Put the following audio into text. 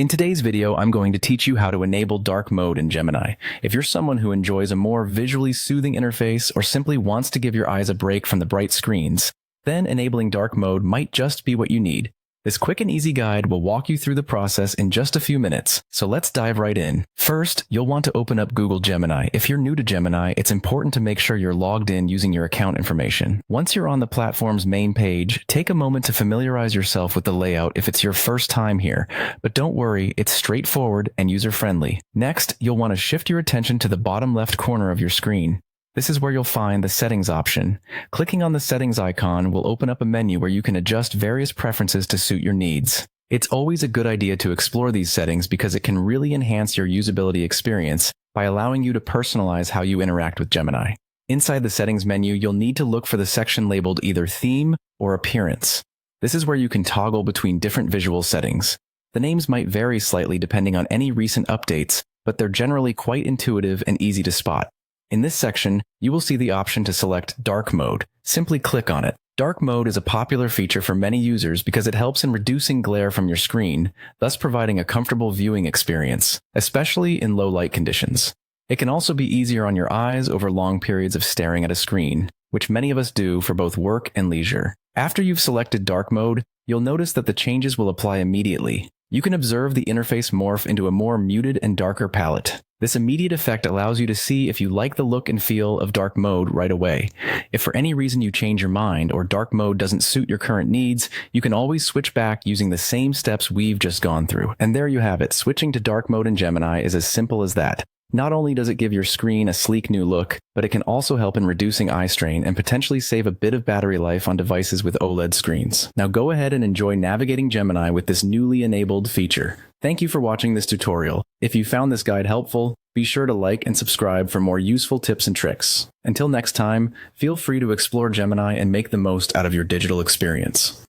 In today's video, I'm going to teach you how to enable dark mode in Gemini. If you're someone who enjoys a more visually soothing interface or simply wants to give your eyes a break from the bright screens, then enabling dark mode might just be what you need. This quick and easy guide will walk you through the process in just a few minutes, so let's dive right in. First, you'll want to open up Google Gemini. If you're new to Gemini, it's important to make sure you're logged in using your account information. Once you're on the platform's main page, take a moment to familiarize yourself with the layout if it's your first time here. But don't worry, it's straightforward and user-friendly. Next, you'll want to shift your attention to the bottom left corner of your screen. This is where you'll find the Settings option. Clicking on the Settings icon will open up a menu where you can adjust various preferences to suit your needs. It's always a good idea to explore these settings because it can really enhance your usability experience by allowing you to personalize how you interact with Gemini. Inside the Settings menu, you'll need to look for the section labeled either Theme or Appearance. This is where you can toggle between different visual settings. The names might vary slightly depending on any recent updates, but they're generally quite intuitive and easy to spot. In this section, you will see the option to select Dark Mode. Simply click on it. Dark Mode is a popular feature for many users because it helps in reducing glare from your screen, thus providing a comfortable viewing experience, especially in low light conditions. It can also be easier on your eyes over long periods of staring at a screen, which many of us do for both work and leisure. After you've selected Dark Mode, you'll notice that the changes will apply immediately. You can observe the interface morph into a more muted and darker palette. This immediate effect allows you to see if you like the look and feel of dark mode right away. If for any reason you change your mind or dark mode doesn't suit your current needs, you can always switch back using the same steps we've just gone through. And there you have it. Switching to dark mode in Gemini is as simple as that. Not only does it give your screen a sleek new look, but it can also help in reducing eye strain and potentially save a bit of battery life on devices with OLED screens. Now go ahead and enjoy navigating Gemini with this newly enabled feature. Thank you for watching this tutorial. If you found this guide helpful, be sure to like and subscribe for more useful tips and tricks. Until next time, feel free to explore Gemini and make the most out of your digital experience.